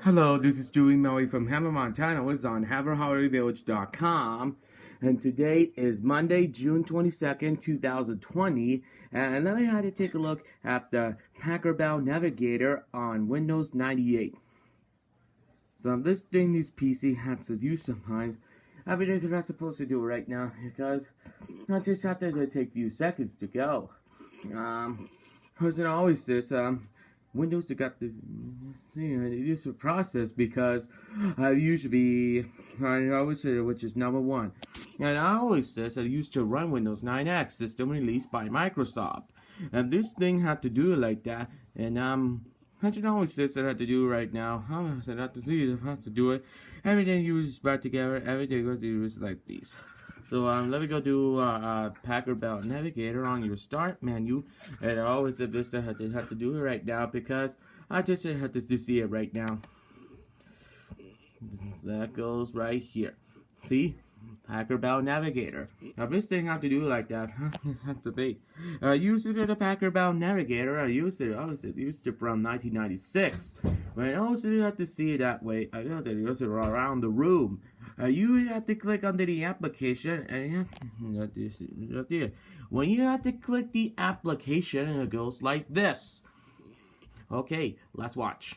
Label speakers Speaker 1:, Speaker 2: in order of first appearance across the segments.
Speaker 1: Hello, this is Dewey Melly from Hammer, Montana. It's on HammerHollyVillage.com. And today is Monday, June 22nd, 2020. And I had to take a look at the Packard Bell Navigator on Windows 98. So this thing this PC has to use sometimes. Everything I'm supposed to do right now because I just have to take a few seconds to go. As it always says, Windows got this, it's a process because I always say which is number one. And I always says I used to run Windows 9X system released by Microsoft. And this thing had to do it like that. And I should always says I had to do it right now. I said I have to see it, I have to do it. Everything you use back together, everything goes to use like these. So let me go do Packard Bell Navigator on your start menu. And I always said this, I have to do it right now because I just have to see it right now. That goes right here. See? Packard Bell Navigator. Now this thing have to do like that. Have to be. Used to the Packard Bell Navigator. I used it from 1996. But I also have to see it that way. I got to use it around the room. You have to click under the application, and when you have to click the application, it goes like this. Okay, let's watch.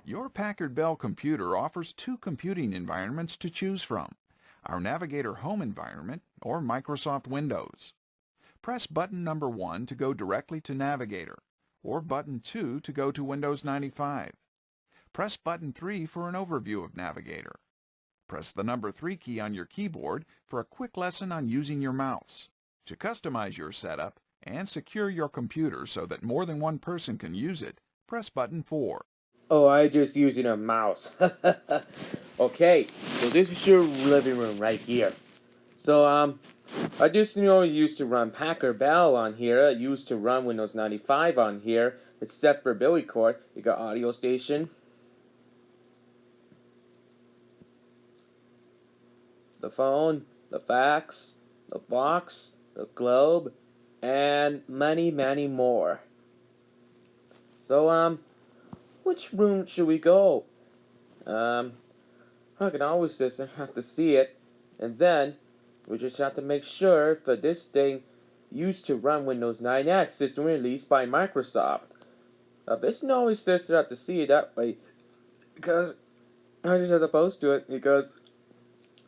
Speaker 2: Your Packard Bell computer offers two computing environments to choose from, our Navigator Home environment or Microsoft Windows. Press button number 1 to go directly to Navigator, or button 2 to go to Windows 95. Press button 3 for an overview of Navigator. Press the number 3 key on your keyboard for a quick lesson on using your mouse. To customize your setup and secure your computer so that more than one person can use it, press button 4.
Speaker 1: Oh, I just using a mouse. Okay, so this is your living room right here. So I just used to run Packard Bell on here. I used to run Windows 95 on here. It's set for Billy Cord. You got audio station, the phone, the fax, the box, the globe, and many, many more. So which room should we go? I can always just have to see it, and then we just have to make sure for this thing used to run Windows 9X system released by Microsoft. This always says to have to see it that way because I just have to post to it because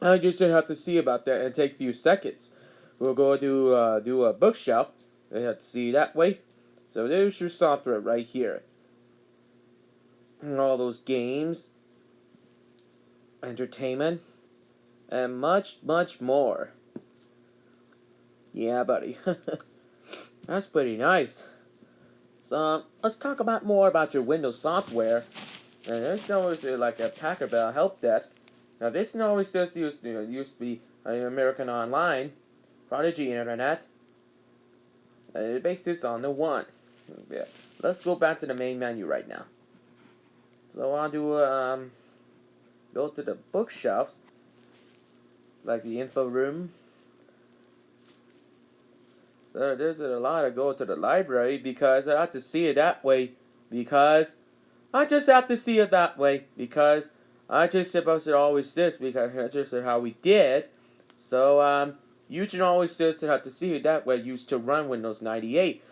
Speaker 1: I just have to see about that and take a few seconds. We'll go do a bookshelf. I have to see it that way. So there's your software right here. And all those games, entertainment, and much, much more. Yeah, buddy. That's pretty nice. So, let's talk about more about your Windows software. And this always like a Packard Bell help desk. Now, this always says used to be American Online, Prodigy Internet. It makes this on the one. Yeah. Let's go back to the main menu right now. So I'll do go to the bookshelves, like the info room. So there's a lot of go to the library because I have to see it that way. Because I just have to see it that way because I just supposed to always this because that's just how we did. So you should always just have to see it that way. Used to run Windows 98.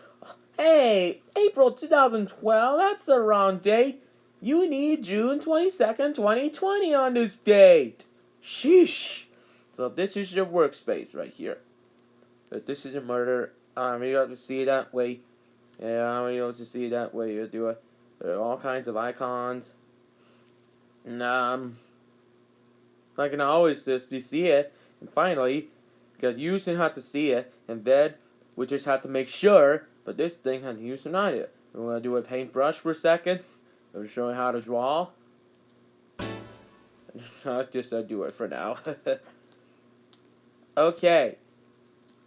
Speaker 1: Hey, April 2012. That's the wrong date. You need June 22nd, 2020 on this date. Sheesh. So this is your workspace right here. But this is your murder. You have to see it that way. Yeah, you have to see it that way. You do it. There are all kinds of icons. And I can always just see it. And finally, because you should have to see it. And then we just have to make sure. But this thing has to use tonight. We're gonna do a paintbrush for a second. I'm showing how to draw. I'll just do it for now. Okay.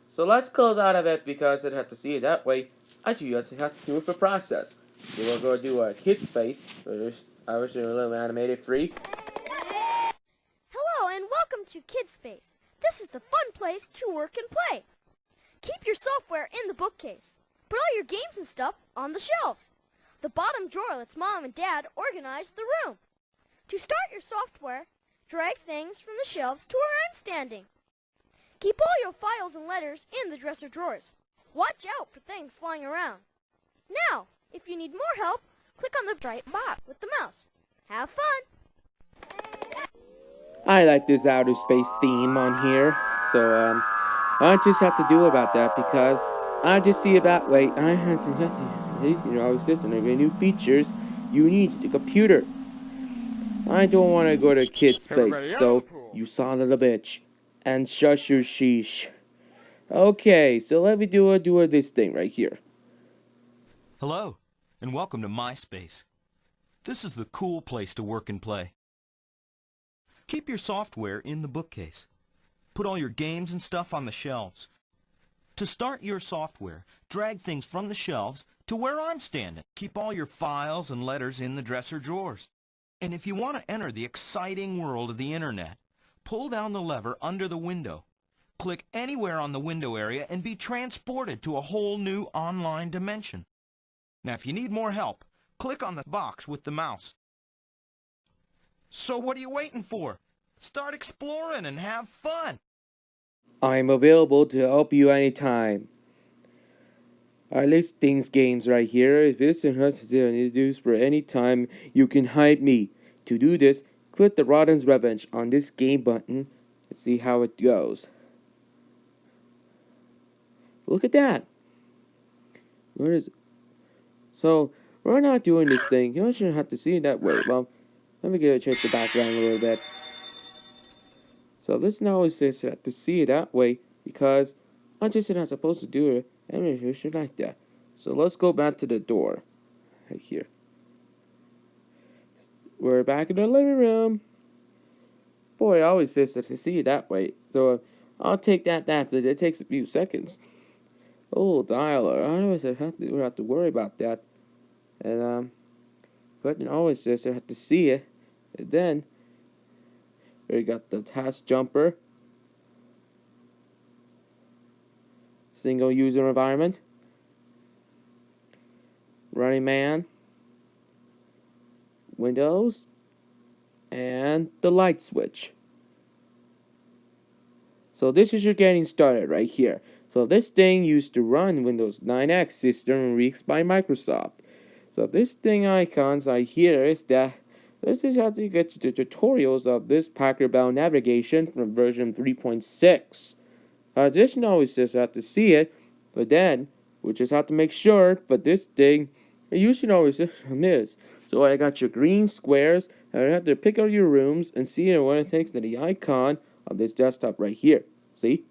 Speaker 1: So let's close out of it because I have to see it that way. Actually, you have to do it for process. So we're going to do a kid space. I wish they were a little animated free.
Speaker 3: Hello and welcome to Kid Space. This is the fun place to work and play. Keep your software in the bookcase. Put all your games and stuff on the shelves. The bottom drawer lets Mom and Dad organize the room. To start your software, drag things from the shelves to where I'm standing. Keep all your files and letters in the dresser drawers. Watch out for things flying around. Now, if you need more help, click on the right box with the mouse. Have fun!
Speaker 1: I like this outer space theme on here, so I just have to do about that because I just see it that way. I had to, I was listening to new features. You need the computer. I don't want to go to kids' place, so you son of a bitch, and shush your sheesh. Okay, so let me do this thing right here.
Speaker 4: Hello, and welcome to MySpace. This is the cool place to work and play. Keep your software in the bookcase. Put all your games and stuff on the shelves. To start your software, drag things from the shelves to where I'm standing. Keep all your files and letters in the dresser drawers. And if you want to enter the exciting world of the Internet, pull down the lever under the window. Click anywhere on the window area and be transported to a whole new online dimension. Now, if you need more help, click on the box with the mouse. So what are you waiting for? Start exploring and have fun.
Speaker 1: I'm available to help you anytime. I list things games right here. If this has to introduce for any time, you can hide me. To do this, click the Rodden's Revenge on this game button and see how it goes. Look at that. Where is it? So, we're not doing this thing. You shouldn't have to see it that way. Well, let me change the background a little bit. So this now always says you have to see it that way because I'm just not supposed to do it. And you should like that. So let's go back to the door. Right here. We're back in the living room. Boy, it always says to see it that way. So I'll take that after. It takes a few seconds. Oh, dialer. I always have to worry about that. And but it always says I have to see it. And then we got the task jumper. Single user environment. Running man. Windows. And the light switch. So this is your getting started right here. So this thing used to run Windows 9X system reached by Microsoft. So this thing icons right here is that this is how you get to the tutorials of this Packard Bell Navigation from version 3.6. Additionally, it says you have to see it, but then we just have to make sure. But this thing, you should always on this. So I got your green squares, and I have to pick out your rooms and see what it takes to the icon of this desktop right here. See?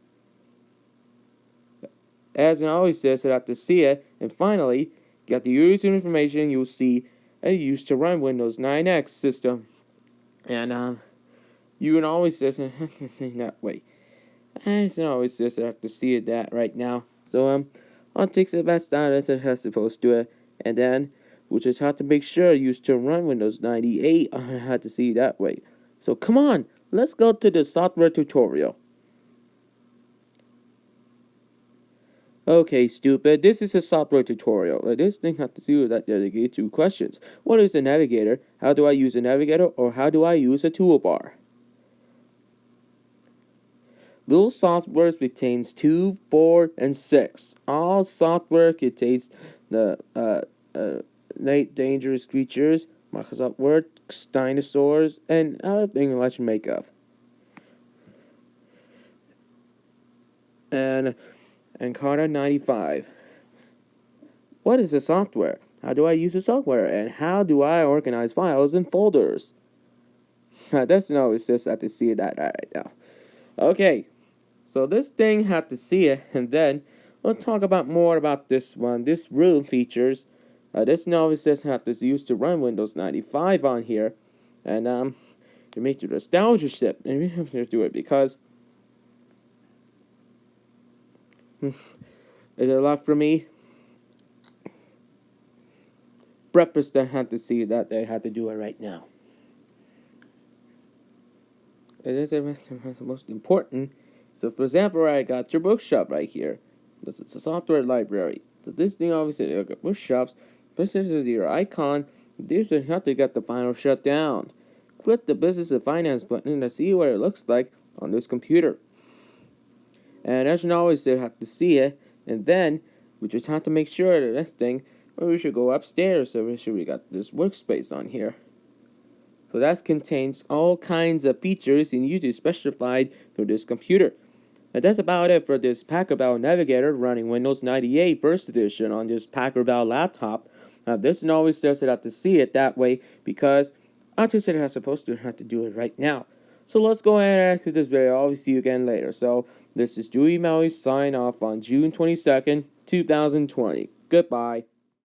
Speaker 1: As it always says, I have to see it, and finally, got the user information you'll see and used to run Windows 9X system. And you can always say that way. And it always says I have to see it that right now. So I'll take the best out as it has supposed to it, and then we just have to make sure you used to run Windows 98. I had to see it that way. So come on, let's go to the software tutorial. Okay, stupid. This is a software tutorial. This thing has to do with that dedicated two questions. What is a navigator? How do I use a navigator? Or how do I use a toolbar? Little software contains 2, 4, and 6. All software contains the dangerous creatures, Microsoft Word, dinosaurs, and other things I should make of. And Carter 95. What is the software? How do I use the software? And how do I organize files and folders? That's no, it's just I have to see it that right now. Okay, so this thing have to see it, and then we'll talk about more about this one. This room features. This novice says have to use to run Windows 95 on here, and to make the nostalgia ship, and we have to do it because. Is it a lot for me? Breakfast, I had to see that they had to do it right now. It is the most important. So, for example, I got your bookshop right here. This is a software library. So, this thing obviously, I got bookshops. This is your icon. This is how to get the final shutdown. Click the Business and Finance button to see what it looks like on this computer. And as you always have to see it, and then we just have to make sure that this thing, well, we should go upstairs, so we got this workspace on here. So that contains all kinds of features and you specified for this computer. And that's about it for this Packard Bell Navigator running Windows 98 First Edition on this Packard Bell laptop. Now this always says that I have to see it that way because I just said I'm supposed to have to do it right now. So let's go ahead and exit this video. I'll see you again later. So this is Dewey Melly sign off on June 22nd, 2020. Goodbye.